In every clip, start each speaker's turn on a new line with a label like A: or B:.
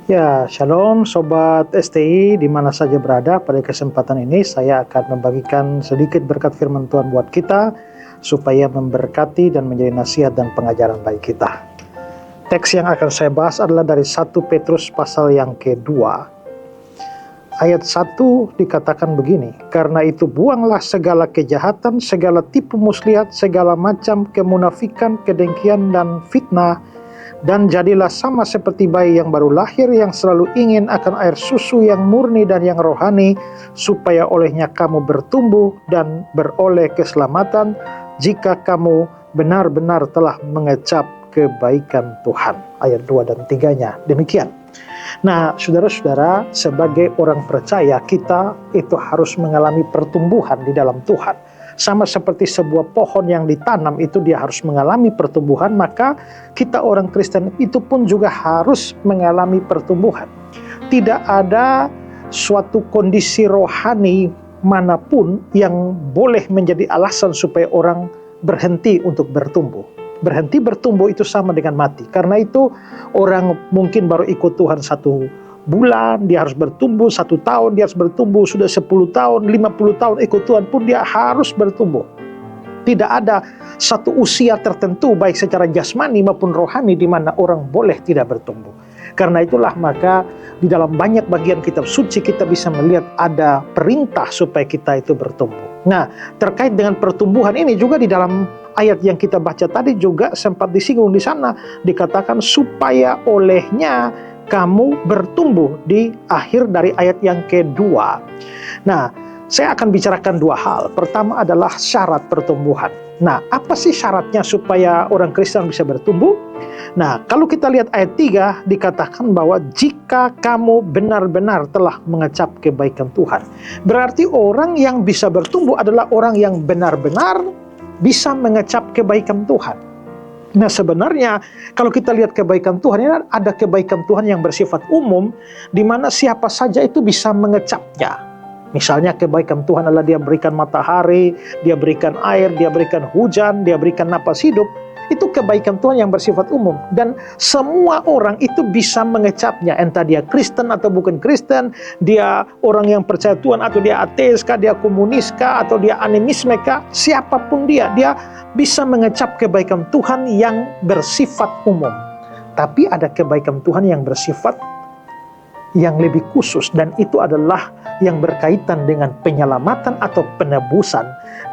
A: Ya, shalom Sobat STI di mana saja berada. Pada kesempatan ini saya akan membagikan sedikit berkat firman Tuhan buat kita supaya memberkati dan menjadi nasihat dan pengajaran bagi kita. Teks yang akan saya bahas adalah dari 1 Petrus pasal yang kedua. Ayat 1 dikatakan begini, "Karena itu buanglah segala kejahatan, segala tipu muslihat, segala macam kemunafikan, kedengkian dan fitnah, dan jadilah sama seperti bayi yang baru lahir yang selalu ingin akan air susu yang murni dan yang rohani, supaya olehnya kamu bertumbuh dan beroleh keselamatan jika kamu benar-benar telah mengecap kebaikan Tuhan." Ayat 2 dan 3-nya demikian. Nah, saudara-saudara, sebagai orang percaya kita itu harus mengalami pertumbuhan di dalam Tuhan. Sama seperti sebuah pohon yang ditanam itu dia harus mengalami pertumbuhan, maka kita orang Kristen itu pun juga harus mengalami pertumbuhan. Tidak ada suatu kondisi rohani manapun yang boleh menjadi alasan supaya orang berhenti untuk bertumbuh. Berhenti bertumbuh itu sama dengan mati. Karena itu orang mungkin baru ikut Tuhan 1 bulan, dia harus bertumbuh 1 tahun, dia harus bertumbuh sudah 10 tahun, 50 tahun ikut Tuhan pun dia harus bertumbuh. Tidak ada satu usia tertentu baik secara jasmani maupun rohani di mana orang boleh tidak bertumbuh. Karena itulah maka di dalam banyak bagian kitab suci kita bisa melihat ada perintah supaya kita itu bertumbuh. Nah, terkait dengan pertumbuhan ini juga di dalam ayat yang kita baca tadi juga sempat disinggung di sana, dikatakan supaya olehnya kamu bertumbuh di akhir dari ayat yang kedua. Nah, saya akan bicarakan 2 hal. Pertama adalah syarat pertumbuhan. Nah, apa sih syaratnya supaya orang Kristen bisa bertumbuh? Nah, kalau kita lihat ayat 3 dikatakan bahwa jika kamu benar-benar telah mengecap kebaikan Tuhan. Berarti orang yang bisa bertumbuh adalah orang yang benar-benar bisa mengecap kebaikan Tuhan. Nah, sebenarnya kalau kita lihat kebaikan Tuhan ini ada kebaikan Tuhan yang bersifat umum di mana siapa saja itu bisa mengecapnya. Misalnya kebaikan Tuhan adalah dia berikan matahari, dia berikan air, dia berikan hujan, dia berikan napas hidup. Itu kebaikan Tuhan yang bersifat umum. Dan semua orang itu bisa mengecapnya. Entah dia Kristen atau bukan Kristen, dia orang yang percaya Tuhan atau dia ateis kah, dia komunis kah, atau dia animisme kah, siapapun dia bisa mengecap kebaikan Tuhan yang bersifat umum. Tapi ada kebaikan Tuhan yang bersifat yang lebih khusus, dan itu adalah yang berkaitan dengan penyelamatan atau penebusan.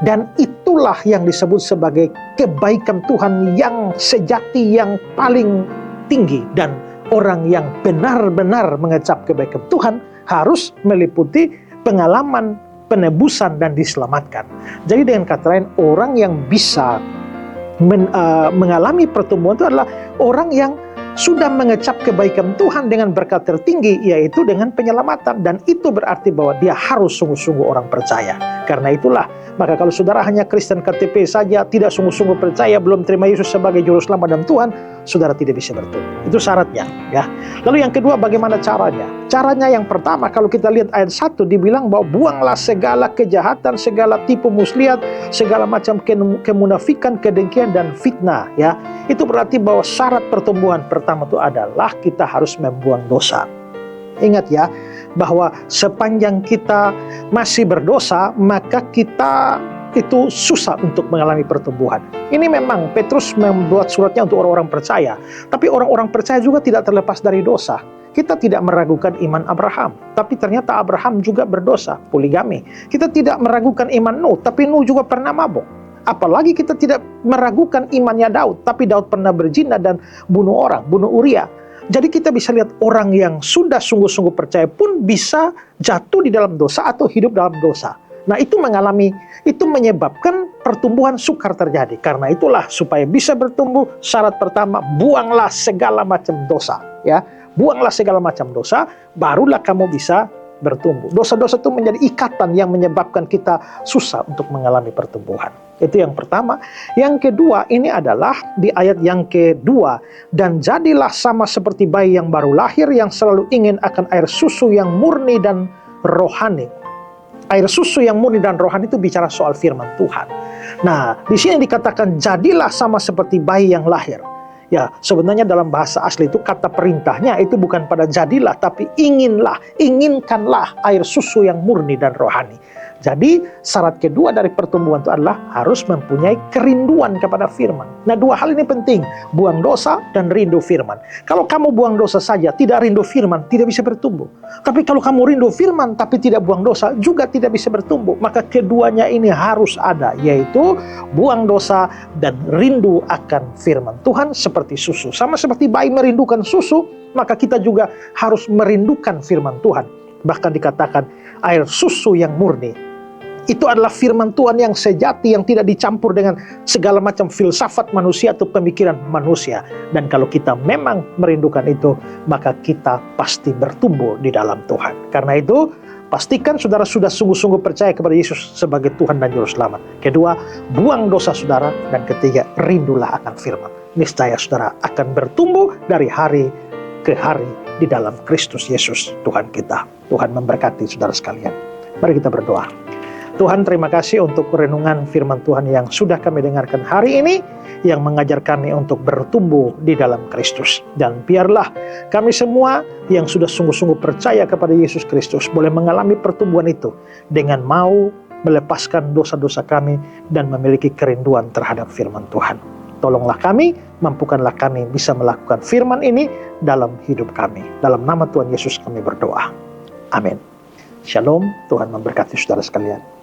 A: Dan itulah yang disebut sebagai kebaikan Tuhan yang sejati, yang paling tinggi. Dan orang yang benar-benar mengecap kebaikan Tuhan harus meliputi pengalaman penebusan dan diselamatkan. Jadi dengan kata lain, orang yang bisa mengalami pertumbuhan itu adalah orang yang sudah mengecap kebaikan Tuhan dengan berkat tertinggi, yaitu dengan penyelamatan. Dan itu berarti bahwa dia harus sungguh-sungguh orang percaya. Karena itulah, maka kalau saudara hanya Kristen KTP saja, tidak sungguh-sungguh percaya, belum terima Yesus sebagai Juru Selamat dan Tuhan, saudara tidak bisa bertumbuh. Itu syaratnya, ya. Lalu yang kedua, bagaimana caranya? Caranya yang pertama, kalau kita lihat ayat 1, dibilang bahwa buanglah segala kejahatan, segala tipu muslihat, segala macam kemunafikan, kedengkian, dan fitnah, ya. Itu berarti bahwa syarat pertumbuhan pertama itu adalah kita harus membuang dosa. Ingat ya, bahwa sepanjang kita masih berdosa, maka kita itu susah untuk mengalami pertumbuhan. Ini memang Petrus membuat suratnya untuk orang-orang percaya. Tapi orang-orang percaya juga tidak terlepas dari dosa. Kita tidak meragukan iman Abraham, tapi ternyata Abraham juga berdosa, poligami. Kita tidak meragukan iman Nuh, tapi Nuh juga pernah mabuk. Apalagi kita tidak meragukan imannya Daud, tapi Daud pernah berzina dan bunuh orang, bunuh Uria. Jadi kita bisa lihat orang yang sudah sungguh-sungguh percaya pun bisa jatuh di dalam dosa atau hidup dalam dosa. Nah, itu menyebabkan pertumbuhan sukar terjadi. Karena itulah supaya bisa bertumbuh, syarat pertama, buanglah segala macam dosa, ya. Buanglah segala macam dosa, barulah kamu bisa bertumbuh. Dosa-dosa itu menjadi ikatan yang menyebabkan kita susah untuk mengalami pertumbuhan. Itu yang pertama. Yang kedua, ini adalah di ayat yang kedua, dan jadilah sama seperti bayi yang baru lahir yang selalu ingin akan air susu yang murni dan rohani. Air susu yang murni dan rohani itu bicara soal firman Tuhan. Nah, di sini dikatakan jadilah sama seperti bayi yang lahir. Ya, sebenarnya dalam bahasa asli itu kata perintahnya itu bukan pada jadilah, tapi inginlah, inginkanlah air susu yang murni dan rohani. Jadi syarat kedua dari pertumbuhan itu adalah harus mempunyai kerinduan kepada firman. Nah, dua hal ini penting, buang dosa dan rindu firman. Kalau kamu buang dosa saja, tidak rindu firman, tidak bisa bertumbuh. Tapi kalau kamu rindu firman tapi tidak buang dosa, juga tidak bisa bertumbuh. Maka keduanya ini harus ada, yaitu buang dosa dan rindu akan firman Tuhan seperti susu. Sama seperti bayi merindukan susu, maka kita juga harus merindukan firman Tuhan. Bahkan dikatakan air susu yang murni. Itu adalah firman Tuhan yang sejati, yang tidak dicampur dengan segala macam filsafat manusia atau pemikiran manusia. Dan kalau kita memang merindukan itu, maka kita pasti bertumbuh di dalam Tuhan. Karena itu, pastikan saudara sudah sungguh-sungguh percaya kepada Yesus sebagai Tuhan dan Juru Selamat. Kedua, buang dosa saudara. Dan ketiga, rindulah akan firman. Niscaya saudara akan bertumbuh dari hari ke hari di dalam Kristus Yesus Tuhan kita. Tuhan memberkati saudara sekalian. Mari kita berdoa. Tuhan, terima kasih untuk renungan firman Tuhan yang sudah kami dengarkan hari ini, yang mengajar kami untuk bertumbuh di dalam Kristus. Dan biarlah kami semua yang sudah sungguh-sungguh percaya kepada Yesus Kristus boleh mengalami pertumbuhan itu dengan mau melepaskan dosa-dosa kami dan memiliki kerinduan terhadap firman Tuhan. Tolonglah kami, mampukanlah kami bisa melakukan firman ini dalam hidup kami. Dalam nama Tuhan Yesus kami berdoa. Amin. Shalom, Tuhan memberkati saudara sekalian.